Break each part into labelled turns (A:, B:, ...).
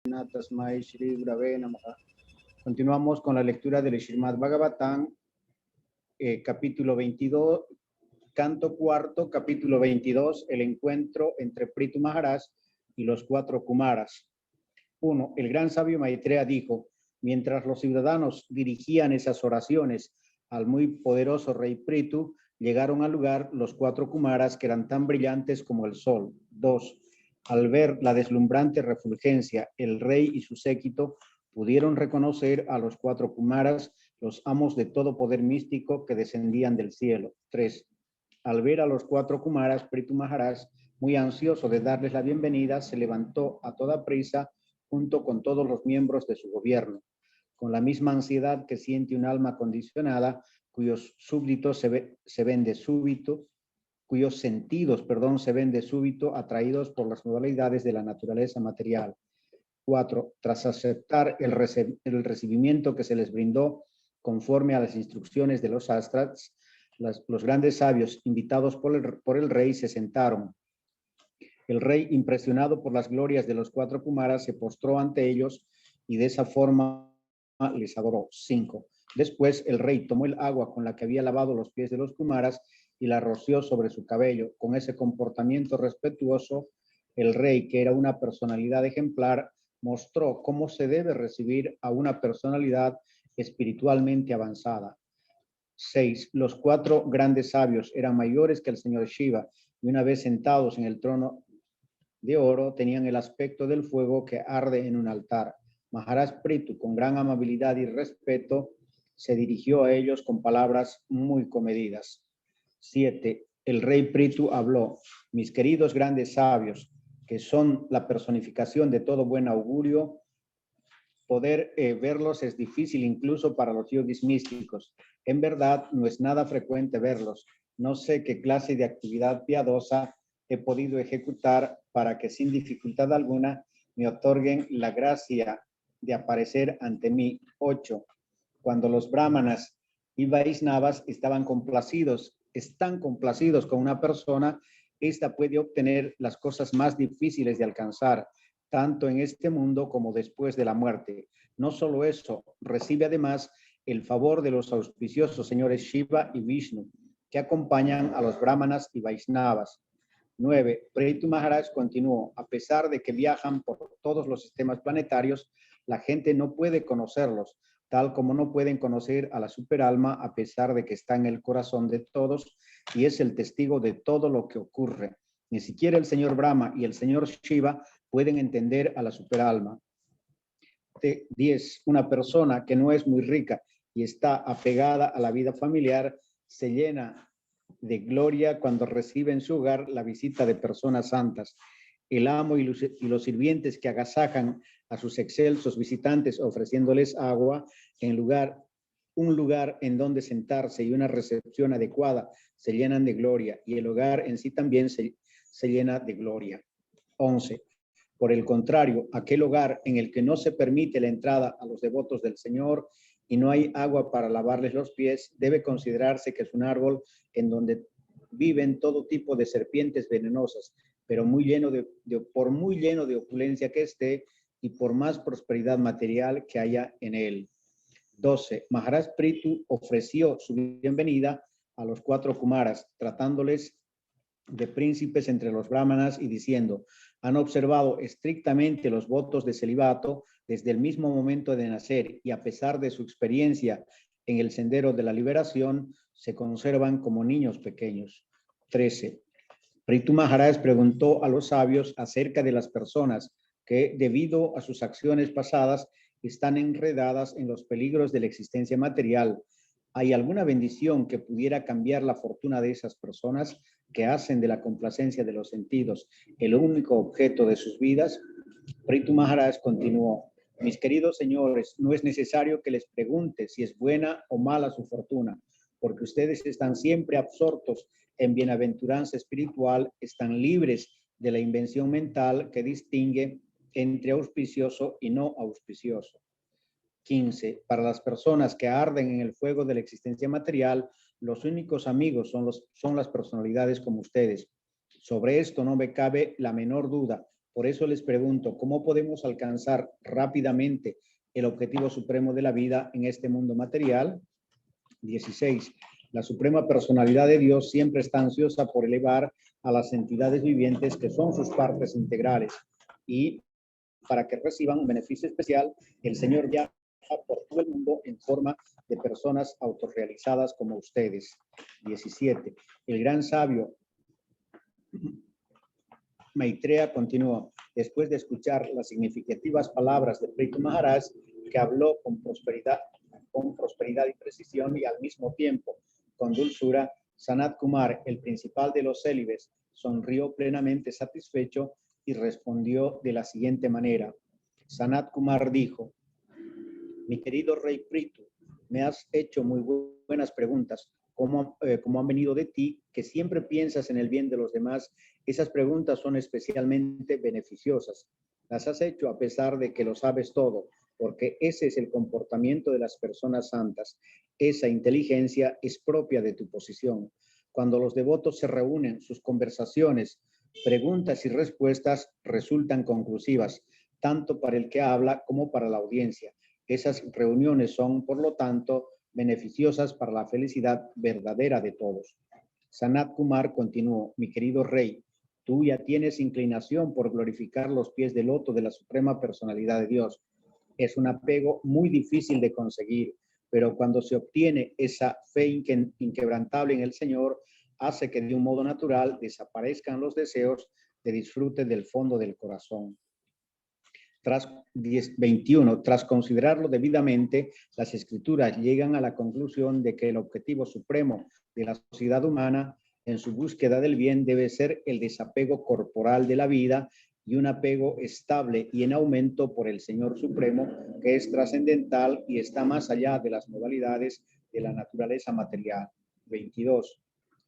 A: Tasmai Shri Gurave Namaha. Continuamos con la lectura del Srimad Bhagavatam, capítulo 22, canto cuarto, capítulo 22, el encuentro entre Prithu Maharaj y los 4 Kumaras. 1. El gran sabio Maitreya dijo, mientras los ciudadanos dirigían esas oraciones al muy poderoso rey Prithu, llegaron al lugar los 4 Kumaras que eran tan brillantes como el sol. 2. Al ver la deslumbrante refulgencia, el rey y su séquito pudieron reconocer a los 4 Kumaras, los amos de todo poder místico que descendían del cielo. 3. Al ver a los 4 Kumaras, Prithu Maharaj, muy ansioso de darles la bienvenida, se levantó a toda prisa junto con todos los miembros de su gobierno, con la misma ansiedad que siente un alma condicionada, cuyos súbditos se ven de súbito, cuyos sentidos, se ven de súbito atraídos por las modalidades de la naturaleza material. 4. Tras aceptar el recibimiento que se les brindó conforme a las instrucciones de los astras, los grandes sabios invitados por el rey se sentaron. El rey, impresionado por las glorias de los 4 Kumaras, se postró ante ellos y de esa forma les adoró. 5. Después el rey tomó el agua con la que había lavado los pies de los Kumaras y la roció sobre su cabello. Con ese comportamiento respetuoso, el rey, que era una personalidad ejemplar, mostró cómo se debe recibir a una personalidad espiritualmente avanzada. 6. Los 4 grandes sabios eran mayores que el señor Shiva y una vez sentados en el trono de oro tenían el aspecto del fuego que arde en un altar. Maharaj Prithu, con gran amabilidad y respeto, se dirigió a ellos con palabras muy comedidas. 7. El rey Prithu habló: mis queridos grandes sabios, que son la personificación de todo buen augurio, poder verlos es difícil incluso para los yogis místicos. En verdad, no es nada frecuente verlos. No sé qué clase de actividad piadosa he podido ejecutar para que sin dificultad alguna me otorguen la gracia de aparecer ante mí. 8. Cuando los brahmanas y vaisnavas están complacidos con una persona, esta puede obtener las cosas más difíciles de alcanzar, tanto en este mundo como después de la muerte. No solo eso, recibe además el favor de los auspiciosos señores Shiva y Vishnu, que acompañan a los brahmanas y vaisnavas. 9. Prithu Maharaj continuó: a pesar de que viajan por todos los sistemas planetarios, la gente no puede conocerlos, tal como no pueden conocer a la superalma, a pesar de que está en el corazón de todos y es el testigo de todo lo que ocurre. Ni siquiera el señor Brahma y el señor Shiva pueden entender a la superalma. 10. Una persona que no es muy rica y está apegada a la vida familiar se llena de gloria cuando recibe en su hogar la visita de personas santas. El amo y los sirvientes que agasajan a sus excelsos visitantes ofreciéndoles agua, un lugar en donde sentarse y una recepción adecuada se llenan de gloria, y el hogar en sí también se llena de gloria. 11. Por el contrario, aquel hogar en el que no se permite la entrada a los devotos del Señor y no hay agua para lavarles los pies, debe considerarse que es un árbol en donde viven todo tipo de serpientes venenosas, pero por muy lleno de opulencia que esté y por más prosperidad material que haya en él. 12. Maharaj Prithu ofreció su bienvenida a los 4 Kumaras, tratándoles de príncipes entre los brahmanas y diciendo: han observado estrictamente los votos de celibato desde el mismo momento de nacer y a pesar de su experiencia en el sendero de la liberación, se conservan como niños pequeños. 13. Prithu Maharaj preguntó a los sabios acerca de las personas que, debido a sus acciones pasadas, están enredadas en los peligros de la existencia material. ¿Hay alguna bendición que pudiera cambiar la fortuna de esas personas que hacen de la complacencia de los sentidos el único objeto de sus vidas? Prithu Maharaj continuó: mis queridos señores, no es necesario que les pregunte si es buena o mala su fortuna, porque ustedes están siempre absortos en bienaventuranza espiritual, están libres de la invención mental que distingue entre auspicioso y no auspicioso. 15. Para las personas que arden en el fuego de la existencia material, los únicos amigos son las personalidades como ustedes. Sobre esto no me cabe la menor duda, Por eso les pregunto, ¿cómo podemos alcanzar rápidamente el objetivo supremo de la vida en este mundo material? 16. La suprema personalidad de Dios siempre está ansiosa por elevar a las entidades vivientes que son sus partes integrales y para que reciban un beneficio especial, el Señor viaja por todo el mundo en forma de personas autorrealizadas como ustedes. 17. El gran sabio Maitreya continuó, después de escuchar las significativas palabras de Prithu Maharaj, que habló con prosperidad y precisión y al mismo tiempo con dulzura, Sanat Kumar, el principal de los célibes, sonrió plenamente satisfecho y respondió de la siguiente manera. Sanat Kumar dijo, mi querido rey Prithu, me has hecho muy buenas preguntas. ¿Cómo han venido de ti, que siempre piensas en el bien de los demás? Esas preguntas son especialmente beneficiosas. Las has hecho a pesar de que lo sabes todo, porque ese es el comportamiento de las personas santas. Esa inteligencia es propia de tu posición. Cuando los devotos se reúnen, sus conversaciones, preguntas y respuestas resultan conclusivas, tanto para el que habla como para la audiencia. Esas reuniones son, por lo tanto, beneficiosas para la felicidad verdadera de todos. Sanat Kumar continuó, mi querido rey, tú ya tienes inclinación por glorificar los pies del loto de la Suprema Personalidad de Dios. Es un apego muy difícil de conseguir, pero cuando se obtiene esa fe inquebrantable en el Señor, hace que de un modo natural desaparezcan los deseos de disfrute del fondo del corazón. Tras 21, tras considerarlo debidamente, las escrituras llegan a la conclusión de que el objetivo supremo de la sociedad humana en su búsqueda del bien debe ser el desapego corporal de la vida y un apego estable y en aumento por el Señor Supremo, que es trascendental y está más allá de las modalidades de la naturaleza material. 22.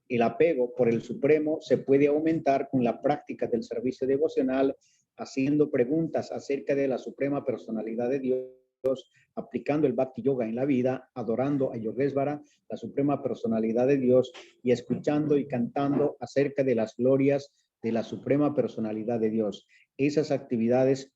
A: El apego por el Supremo se puede aumentar con la práctica del servicio devocional, haciendo preguntas acerca de la Suprema Personalidad de Dios, aplicando el Bhakti Yoga en la vida, adorando a Yogesvara, la Suprema Personalidad de Dios, y escuchando y cantando acerca de las glorias de la Suprema Personalidad de Dios. Esas actividades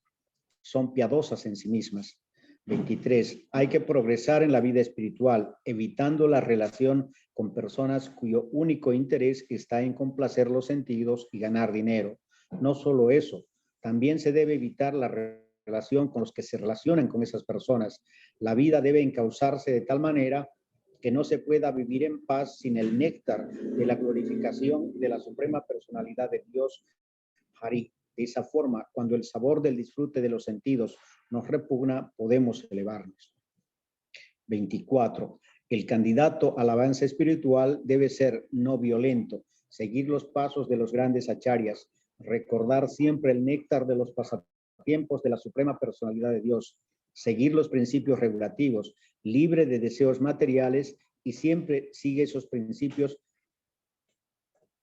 A: son piadosas en sí mismas. 23. Hay que progresar en la vida espiritual, evitando la relación con personas cuyo único interés está en complacer los sentidos y ganar dinero. No solo eso, también se debe evitar la relación con los que se relacionan con esas personas. La vida debe encauzarse de tal manera que no se pueda vivir en paz sin el néctar de la glorificación de la Suprema Personalidad de Dios, Hari. De esa forma, cuando el sabor del disfrute de los sentidos nos repugna, podemos elevarnos. 24. El candidato al avance espiritual debe ser no violento, seguir los pasos de los grandes acharyas, recordar siempre el néctar de los pasatiempos de la Suprema Personalidad de Dios, seguir los principios regulativos, libre de deseos materiales y siempre sigue esos principios.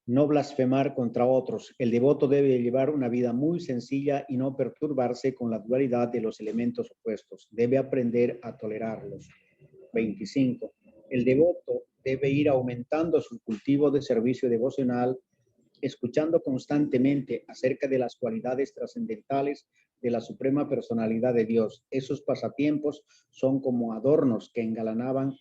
A: No blasfemar contra otros. El devoto debe llevar una vida muy sencilla y no perturbarse con la dualidad de los elementos opuestos. Debe aprender a tolerarlos. 25. El devoto debe ir aumentando su cultivo de servicio devocional, escuchando constantemente acerca de las cualidades trascendentales de la Suprema Personalidad de Dios. Esos pasatiempos son como adornos que engalanaban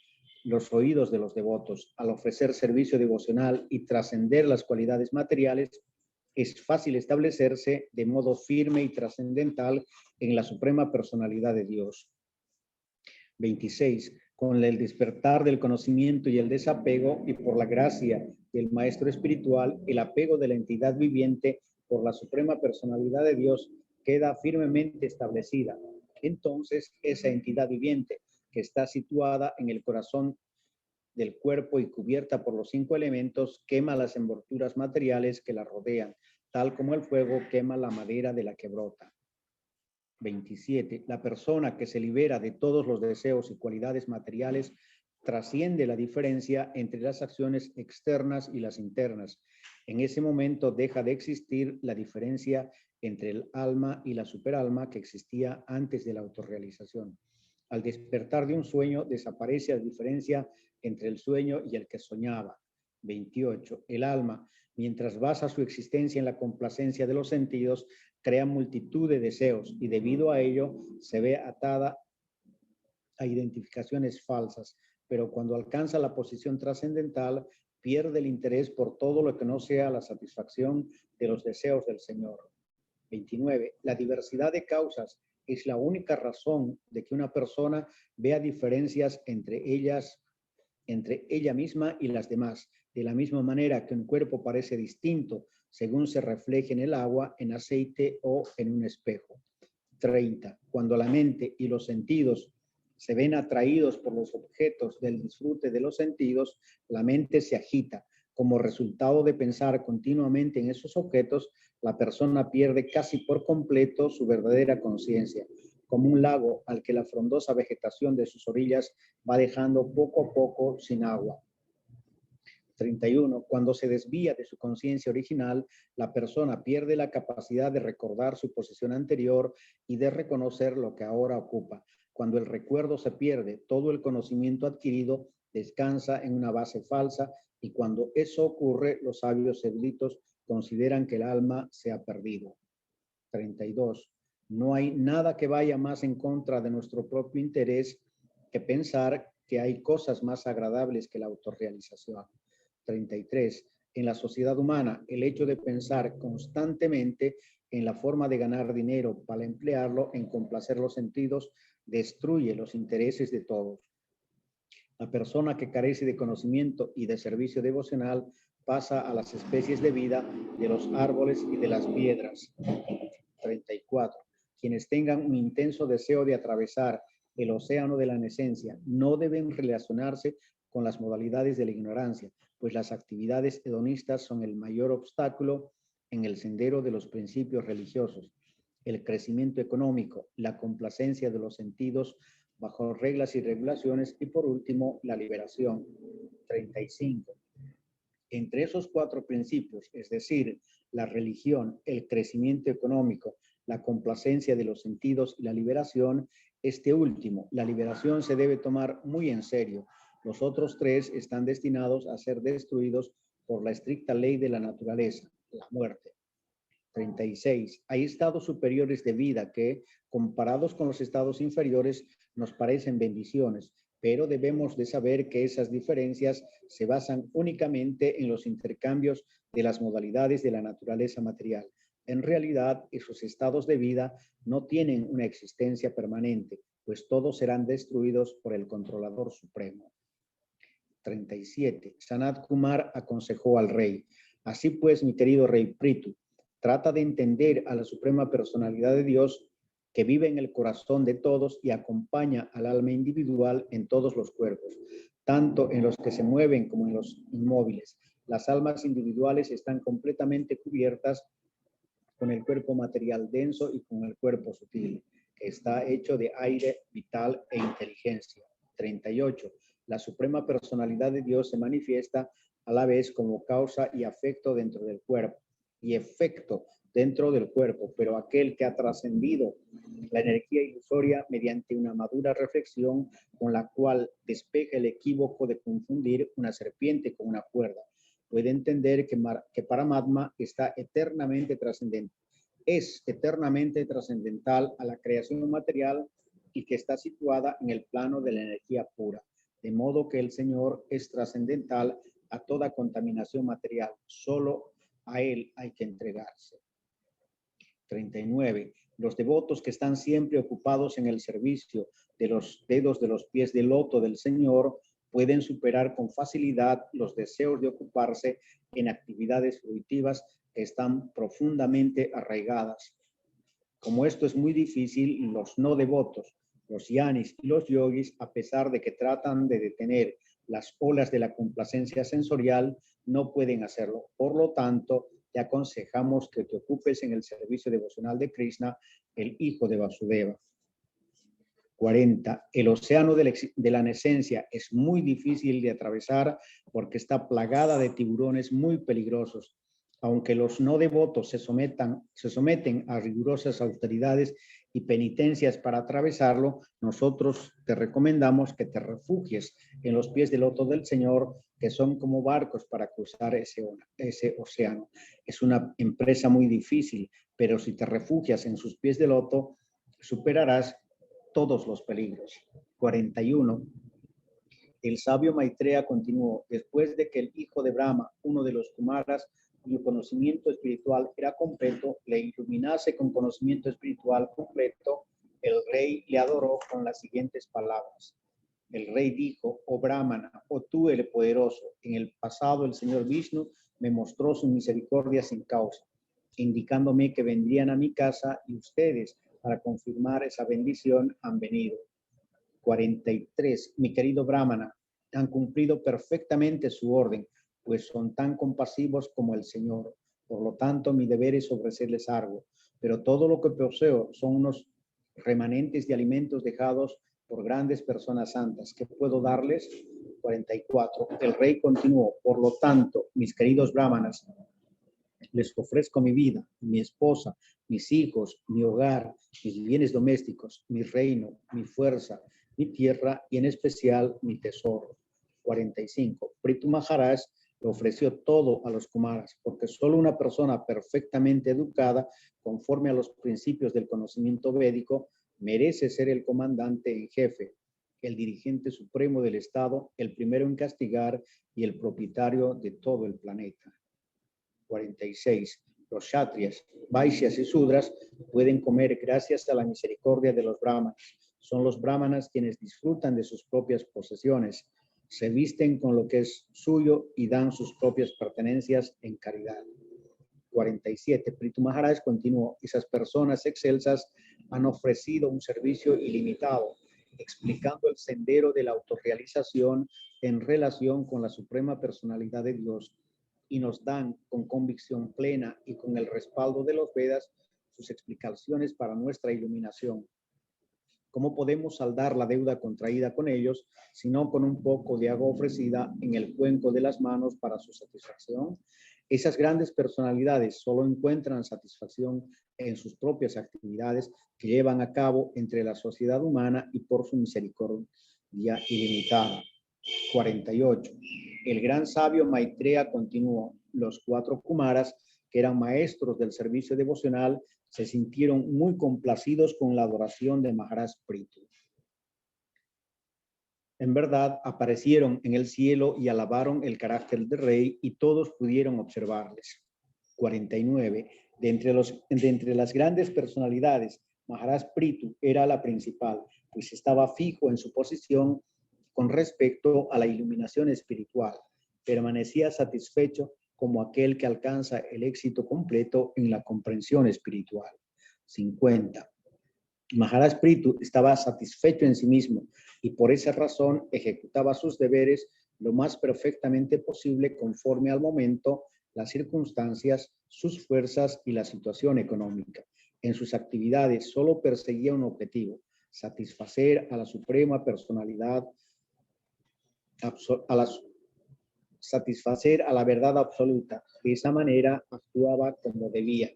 A: los oídos de los devotos. Al ofrecer servicio devocional y trascender las cualidades materiales, es fácil establecerse de modo firme y trascendental en la Suprema Personalidad de Dios. 26. Con el despertar del conocimiento y el desapego, y por la gracia del Maestro Espiritual, el apego de la entidad viviente por la Suprema Personalidad de Dios queda firmemente establecida. Entonces, esa entidad viviente, que está situada en el corazón del cuerpo y cubierta por los 5 elementos, quema las envolturas materiales que la rodean, tal como el fuego quema la madera de la que brota. 27. La persona que se libera de todos los deseos y cualidades materiales trasciende la diferencia entre las acciones externas y las internas. En ese momento deja de existir la diferencia entre el alma y la superalma que existía antes de la autorrealización. Al despertar de un sueño, desaparece la diferencia entre el sueño y el que soñaba. 28. El alma, mientras basa su existencia en la complacencia de los sentidos, crea multitud de deseos y debido a ello se ve atada a identificaciones falsas, pero cuando alcanza la posición trascendental, pierde el interés por todo lo que no sea la satisfacción de los deseos del Señor. 29. La diversidad de causas es la única razón de que una persona vea diferencias entre ella misma y las demás, de la misma manera que un cuerpo parece distinto según se refleje en el agua, en aceite o en un espejo. 30. Cuando la mente y los sentidos se ven atraídos por los objetos del disfrute de los sentidos, la mente se agita. Como resultado de pensar continuamente en esos objetos, la persona pierde casi por completo su verdadera conciencia, como un lago al que la frondosa vegetación de sus orillas va dejando poco a poco sin agua. 31. Cuando se desvía de su conciencia original, la persona pierde la capacidad de recordar su posición anterior y de reconocer lo que ahora ocupa. Cuando el recuerdo se pierde, todo el conocimiento adquirido descansa en una base falsa y cuando eso ocurre, los sabios eruditos consideran que el alma se ha perdido. 32. No hay nada que vaya más en contra de nuestro propio interés que pensar que hay cosas más agradables que la autorrealización. 33. En la sociedad humana, el hecho de pensar constantemente en la forma de ganar dinero para emplearlo en complacer los sentidos destruye los intereses de todos. La persona que carece de conocimiento y de servicio devocional pasa a las especies de vida de los árboles y de las piedras. 34. Quienes tengan un intenso deseo de atravesar el océano de la nesencia no deben relacionarse con las modalidades de la ignorancia, pues las actividades hedonistas son el mayor obstáculo en el sendero de los principios religiosos. El crecimiento económico, la complacencia de los sentidos bajo reglas y regulaciones y por último la liberación. 35. Entre esos cuatro principios, es decir, la religión, el crecimiento económico, la complacencia de los sentidos y la liberación, este último, la liberación, se debe tomar muy en serio. Los otros tres están destinados a ser destruidos por la estricta ley de la naturaleza, la muerte. 36. Hay estados superiores de vida que, comparados con los estados inferiores, nos parecen bendiciones, pero debemos de saber que esas diferencias se basan únicamente en los intercambios de las modalidades de la naturaleza material. En realidad, esos estados de vida no tienen una existencia permanente, pues todos serán destruidos por el controlador supremo. 37. Sanat Kumar aconsejó al rey: así pues, mi querido rey Prithu, trata de entender a la suprema personalidad de Dios que vive en el corazón de todos y acompaña al alma individual en todos los cuerpos, tanto en los que se mueven como en los inmóviles. Las almas individuales están completamente cubiertas con el cuerpo material denso y con el cuerpo sutil, que está hecho de aire vital e inteligencia. 38. La suprema personalidad de Dios se manifiesta a la vez como causa y afecto dentro del cuerpo y efecto dentro del cuerpo, pero aquel que ha trascendido la energía ilusoria mediante una madura reflexión con la cual despeja el equívoco de confundir una serpiente con una cuerda, puede entender que Paramatma está eternamente trascendente, es eternamente trascendental a la creación material y que está situada en el plano de la energía pura, de modo que el Señor es trascendental a toda contaminación material. Solo a Él hay que entregarse. 39. Los devotos que están siempre ocupados en el servicio de los dedos de los pies del loto del Señor pueden superar con facilidad los deseos de ocuparse en actividades fruitivas que están profundamente arraigadas. Como esto es muy difícil, los no devotos, los yanis y los yogis, a pesar de que tratan de detener las olas de la complacencia sensorial, no pueden hacerlo. Por lo tanto, te aconsejamos que te ocupes en el servicio devocional de Krishna, el hijo de Vasudeva. 40. El océano de la nesencia es muy difícil de atravesar porque está plagada de tiburones muy peligrosos. Aunque los no devotos se someten a rigurosas autoridades y penitencias para atravesarlo, nosotros te recomendamos que te refugies en los pies del loto del Señor, que son como barcos para cruzar ese océano. Es una empresa muy difícil, pero si te refugias en sus pies de loto, superarás todos los peligros. 41. El sabio Maitreya continuó: después de que el hijo de Brahma, uno de los Kumaras, cuyo conocimiento espiritual era completo, le iluminase con conocimiento espiritual completo, el rey le adoró con las siguientes palabras. El rey dijo: oh Brahmana, oh tú el poderoso, en el pasado el señor Vishnu me mostró su misericordia sin causa, indicándome que vendrían a mi casa, y ustedes, para confirmar esa bendición, han venido. 43. Mi querido Brahmana, han cumplido perfectamente su orden, pues son tan compasivos como el Señor. Por lo tanto, mi deber es ofrecerles algo, pero todo lo que poseo son unos remanentes de alimentos dejados por grandes personas santas. ¿Qué puedo darles? 44. El rey continuó: por lo tanto, mis queridos brahmanas, les ofrezco mi vida, mi esposa, mis hijos, mi hogar, mis bienes domésticos, mi reino, mi fuerza, mi tierra y en especial mi tesoro. 45. Prithu Maharaj le ofreció todo a los Kumaras, porque solo una persona perfectamente educada, conforme a los principios del conocimiento védico, merece ser el comandante en jefe, el dirigente supremo del Estado, el primero en castigar y el propietario de todo el planeta. 46. Los kshatriyas, vaishyas y sudras pueden comer gracias a la misericordia de los brahmanas. Son los brahmanas quienes disfrutan de sus propias posesiones, se visten con lo que es suyo y dan sus propias pertenencias en caridad. 47. Prithu Maharaj continuó: esas personas excelsas han ofrecido un servicio ilimitado, explicando el sendero de la autorrealización en relación con la suprema personalidad de Dios, y nos dan con convicción plena y con el respaldo de los Vedas sus explicaciones para nuestra iluminación. ¿Cómo podemos saldar la deuda contraída con ellos, sino con un poco de agua ofrecida en el cuenco de las manos para su satisfacción? Esas grandes personalidades solo encuentran satisfacción en sus propias actividades que llevan a cabo entre la sociedad humana y por su misericordia ilimitada. 48. El gran sabio Maitreya continuó: los 4 Kumaras, que eran maestros del servicio devocional, se sintieron muy complacidos con la adoración de Maharaj Prithu. En verdad, aparecieron en el cielo y alabaron el carácter del rey, y todos pudieron observarles. 49. De entre las grandes personalidades, Maharaj Prithu era la principal, pues estaba fijo en su posición con respecto a la iluminación espiritual. Permanecía satisfecho como aquel que alcanza el éxito completo en la comprensión espiritual. 50. Maharaj Prithu estaba satisfecho en sí mismo y por esa razón ejecutaba sus deberes lo más perfectamente posible conforme al momento, las circunstancias, sus fuerzas y la situación económica. En sus actividades solo perseguía un objetivo: satisfacer a la suprema personalidad, satisfacer a la verdad absoluta. De esa manera actuaba como debía.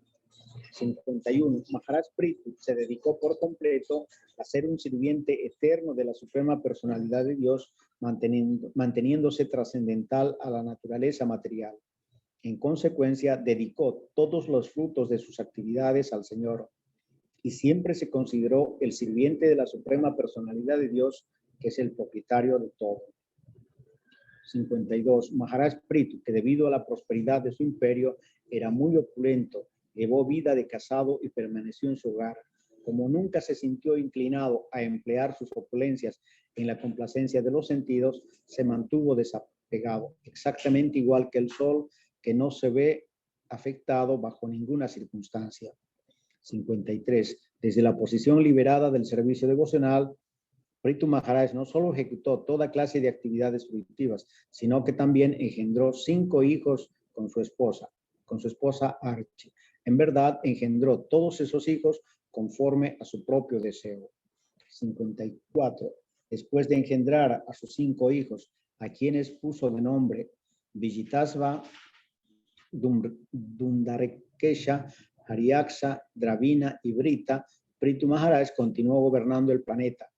A: 51. Maharaj Prithu se dedicó por completo a ser un sirviente eterno de la suprema personalidad de Dios, manteniéndose trascendental a la naturaleza material. En consecuencia, dedicó todos los frutos de sus actividades al Señor y siempre se consideró el sirviente de la suprema personalidad de Dios, que es el propietario de todo. 52. Maharaj Prithu, que debido a la prosperidad de su imperio era muy opulento, llevó vida de casado y permaneció en su hogar. Como nunca se sintió inclinado a emplear sus opulencias en la complacencia de los sentidos, se mantuvo desapegado, exactamente igual que el sol, que no se ve afectado bajo ninguna circunstancia. 53. Desde la posición liberada del servicio devocional, Prithu Maharaj no solo ejecutó toda clase de actividades fructíferas, sino que también engendró 5 hijos con su esposa Archi. En verdad, engendró todos esos hijos conforme a su propio deseo. 54. Después de engendrar a sus 5 hijos, a quienes puso de nombre Vijitasva, Dundarekesha, Hariaksha, Dravina y Brita, Prithu Maharaj continuó gobernando el planeta.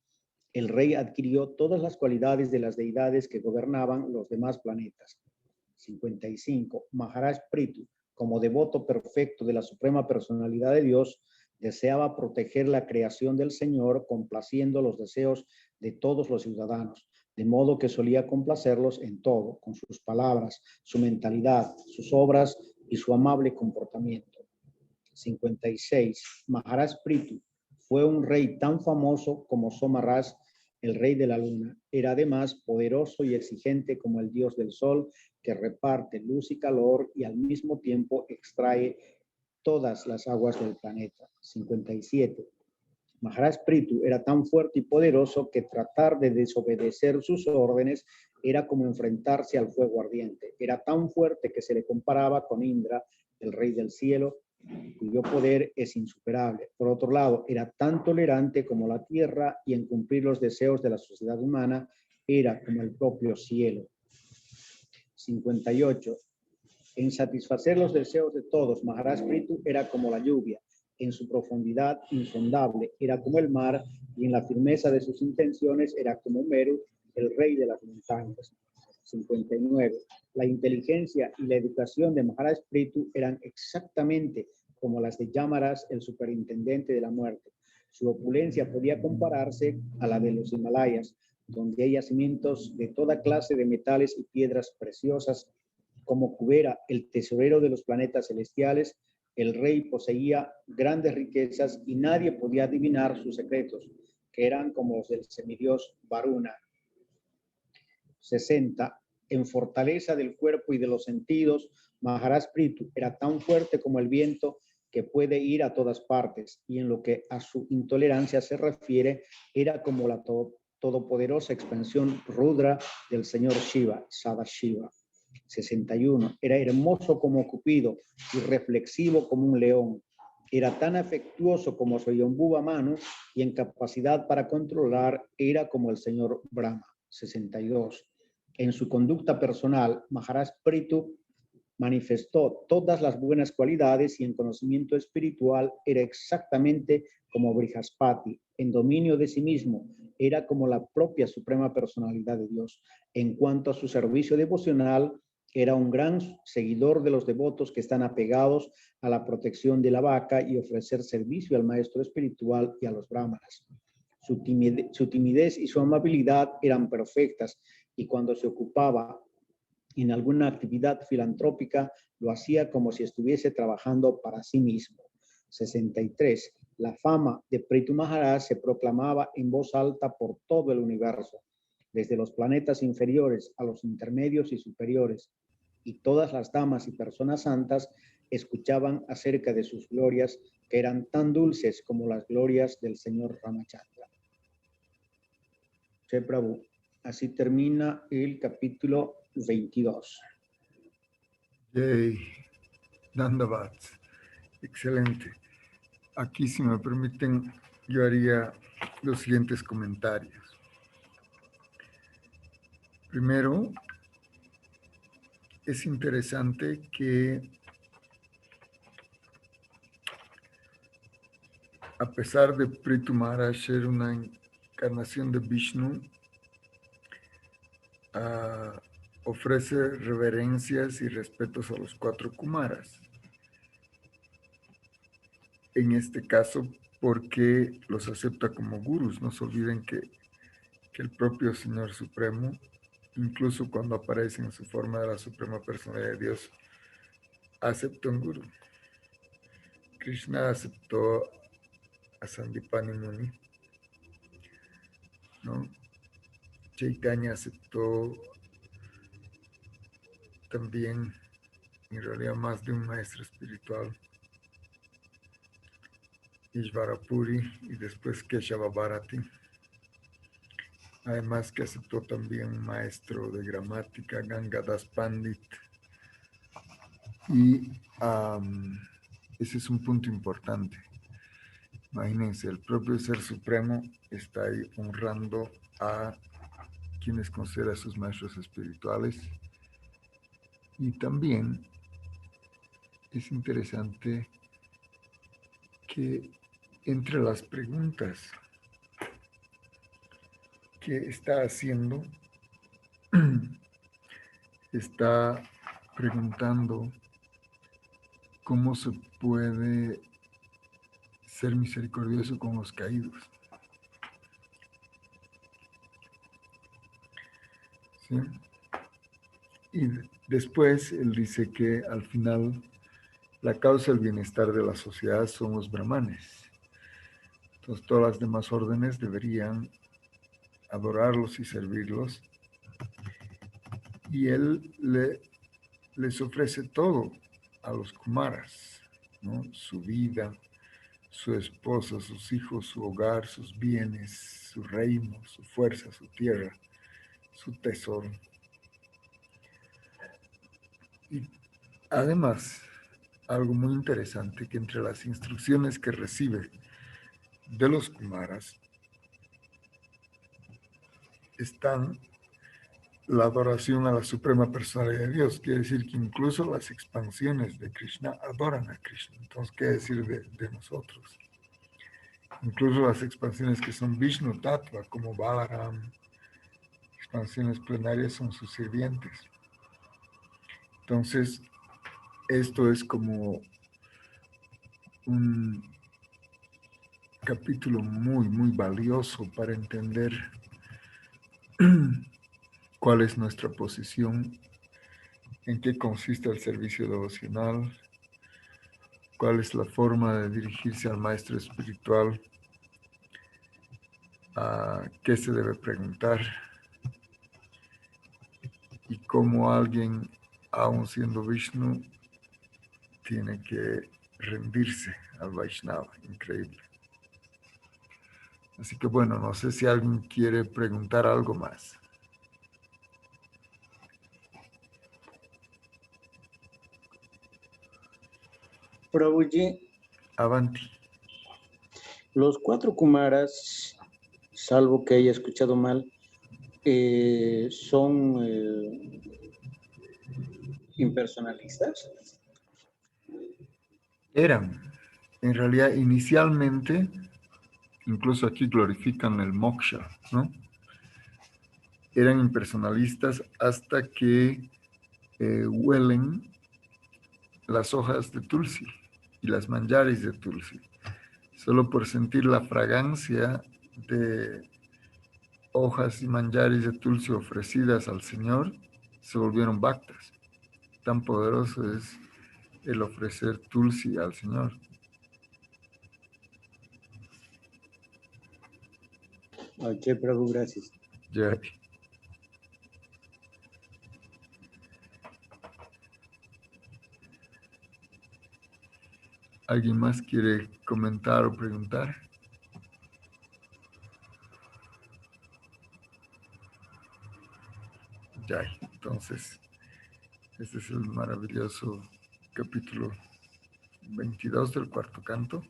A: El rey adquirió todas las cualidades de las deidades que gobernaban los demás planetas. 55. Maharaj Prithu como devoto perfecto de la suprema personalidad de Dios, deseaba proteger la creación del Señor, complaciendo los deseos de todos los ciudadanos, de modo que solía complacerlos en todo, con sus palabras, su mentalidad, sus obras y su amable comportamiento. 56. Maharaj Prithu fue un rey tan famoso como Somaraj, el rey de la luna. Era además poderoso y exigente como el dios del sol, que reparte luz y calor y al mismo tiempo extrae todas las aguas del planeta. 57. Maharaj Prithu era tan fuerte y poderoso que tratar de desobedecer sus órdenes era como enfrentarse al fuego ardiente. Era tan fuerte que se le comparaba con Indra, el rey del cielo, cuyo poder es insuperable. Por otro lado, era tan tolerante como la tierra y en cumplir los deseos de la sociedad humana era como el propio cielo. 58. En satisfacer los deseos de todos, Maharaj Prithu era como la lluvia. En su profundidad insondable era como el mar y en la firmeza de sus intenciones era como Meru, el rey de las montañas. 59. La inteligencia y la educación de Maharaj Prithu eran exactamente como las de Yamaraj, el superintendente de la muerte. Su opulencia podía compararse a la de los Himalayas, donde hay yacimientos de toda clase de metales y piedras preciosas. Como Kubera, el tesorero de los planetas celestiales, el rey poseía grandes riquezas y nadie podía adivinar sus secretos, que eran como los del semidios Varuna. 60. En fortaleza del cuerpo y de los sentidos, Maharaj Prithu era tan fuerte como el viento que puede ir a todas partes, y en lo que a su intolerancia se refiere, era como la todopoderosa expansión Rudra del señor Shiva, Sadashiva. 61. Era hermoso como Cupido y reflexivo como un león. Era tan afectuoso como Swayambhuva Manu y en capacidad para controlar era como el señor Brahma. 62. En su conducta personal, Maharaj Prithu manifestó todas las buenas cualidades y en conocimiento espiritual era exactamente como Brihaspati. En dominio de sí mismo era como la propia suprema personalidad de Dios. En cuanto a su servicio devocional, era un gran seguidor de los devotos que están apegados a la protección de la vaca y ofrecer servicio al maestro espiritual y a los brahmanas. Su timidez y su amabilidad eran perfectas y cuando se ocupaba en alguna actividad filantrópica lo hacía como si estuviese trabajando para sí mismo. 63. La fama de Prithu Maharaj se proclamaba en voz alta por todo el universo, desde los planetas inferiores a los intermedios y superiores, y todas las damas y personas santas escuchaban acerca de sus glorias, que eran tan dulces como las glorias del señor Ramachandra. Sí, Prabhu. Así termina el capítulo 22.
B: Yay, Dandavat. Excelente. Aquí, si me permiten, yo haría los siguientes comentarios. Primero, es interesante que a pesar de Prithu Maharaj ser una encarnación de Vishnu, ofrece reverencias y respetos a los 4 Kumaras. En este caso, porque los acepta como gurus. No se olviden que el propio Señor Supremo, incluso cuando aparece en su forma de la Suprema Personalidad de Dios, aceptó un guru. Krishna aceptó a Sandipani Muni, ¿no? Chaitanya aceptó también, en realidad, más de un maestro espiritual, Ishvarapuri, y después Keshava Bharati. Además que aceptó también un maestro de gramática, Gangadas Pandit. Y ese es un punto importante. Imagínense, el propio Ser Supremo está ahí honrando a quienes considera sus maestros espirituales. Y también es interesante que entre las preguntas que está haciendo, está preguntando cómo se puede ser misericordioso con los caídos. ¿Sí? Y después él dice que al final la causa del bienestar de la sociedad son los brahmanes. Entonces todas las demás órdenes deberían adorarlos y servirlos. Y él les ofrece todo a los kumaras, ¿no? Su vida, su esposa, sus hijos, su hogar, sus bienes, su reino, su fuerza, su tierra, su tesoro. Y además, algo muy interesante, que entre las instrucciones que recibe de los kumaras están la adoración a la suprema personalidad de Dios. Quiere decir que incluso las expansiones de Krishna adoran a Krishna. Entonces, ¿qué decir de nosotros? Incluso las expansiones que son Vishnu Tattva, como Balaram, expansiones plenarias, son sus sirvientes. Entonces, esto es como un capítulo muy, muy valioso para entender cuál es nuestra posición, en qué consiste el servicio devocional, cuál es la forma de dirigirse al maestro espiritual, a qué se debe preguntar, y cómo alguien, aun siendo Vishnu, tiene que rendirse al Vaishnava. Increíble. Así que bueno, no sé si alguien quiere preguntar algo más.
A: Prabhuji,
B: Avanti.
A: los 4 kumaras, salvo que haya escuchado mal, son impersonalistas.
B: Eran, en realidad, inicialmente, incluso aquí glorifican el moksha, ¿no? Eran impersonalistas hasta que huelen las hojas de Tulsi y las manjaris de Tulsi. Solo por sentir la fragancia de hojas y manjaris de Tulsi ofrecidas al Señor, se volvieron bhaktas. Tan poderoso es el ofrecer Tulsi al Señor.
A: Ok, Prabhu, gracias.
B: Ya. ¿Alguien más quiere comentar o preguntar? Ya, entonces, este es el maravilloso capítulo 22 del cuarto canto.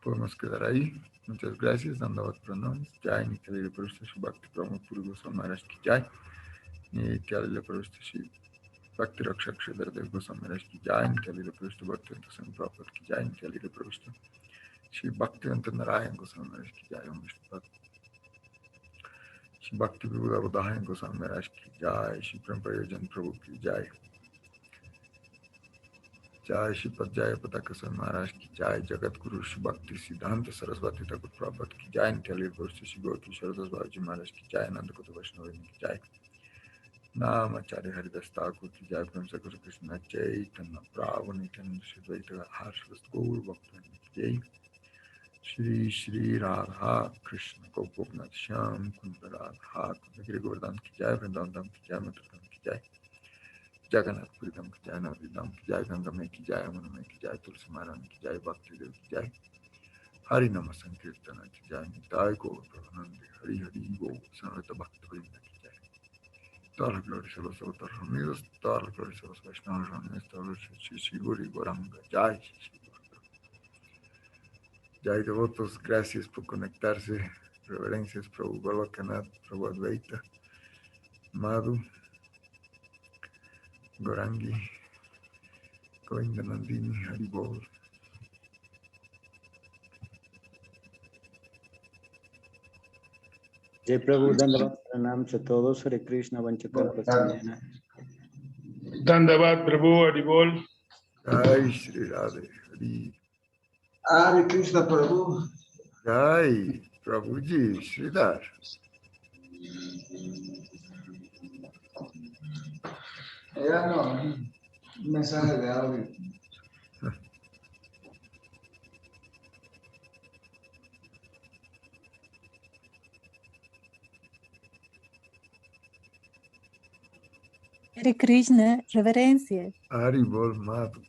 B: Podemos quedar ahí. Muchas gracias. Dandavat pranam. Jai Nityalila Prabhupada Shri Bhakti Pramod Puri Goswami Maharaj ki Jai. Nityalila Prabhupada Shri Bhakti Rakshak Shri Dardev Goswami Maharaj ki Jai. Nityalila Prabhupada Bhakti Swami Prabhupada ki Jai. Nityalila Prabhupada Shri Bhakti Narayan Goswami Maharaj ki Jai. Om Vishnu Bhakti. Shri Bhakti Vibuddha Buddhayan Goswami Maharaj ki Jai. Shri Prem Prayojan Prabhu ki Jai. Jai Shri Padjaya Pataka Swami Maharaj ki Jai. Jagat Guru Shri Bhakti Siddhanta Saraswati Thakur Prabhupada ki Jai. Nityalila Prabhupada Shri Gaur Kishore Das Babaji Maharaj ki Jai. Nanda Kota Vaishnava ki Jai. Nam Acharya Haridas Thakur ki Jai. Prem Sakar Krishna Chaitanya Prabhu Nityananda Shri Dvaita Harshvast Gaur Bhaktivinoda ki Jai. Shri Shri Radha Krishna Gopinath Shyam Kunda Radha Kunda Giri Govardhan ki Jai. Vrindavan Dham ki Jai. Mathura Dham ki Jai. Jagannath Puri Dham ki Jai. Navadvip Dham ki Jai. Ganga Mai ki Jai. Amana Mai ki Jai. Tulsi Maharani ki Jai. Bhakti Dev ki Jai. Hari Nama Sankirtana ki Jai. Nitai Gaur Pravanande Hari Hari Gaur Sanata Bhakti Vrinda ki Jai. Todas las glorias a los autores reunidos, todas las glorias a los Vaishnavas reunidos, todas las glorias Shri Guru Goranga Jai. Jai devotos, gracias por conectarse. Reverencias, Prabhu Golokanath, Prabhu Advaita, Madhu, Gorangi, Govinda Nandini, Haribol.
A: Jai Prabhu, Dandavat Pranam a todos. Hare Krishna, Vanchakalpa Samyana.
C: Dandavat Prabhu Haribol.
B: Jai Shri Radhe Hari.
A: Hare Krishna Prabhu.
B: Jai Prabhuji Sridhar.
A: Ya no, un mensaje de audio.
C: Hare Krishna, reverencias.
B: Haribol Madhu.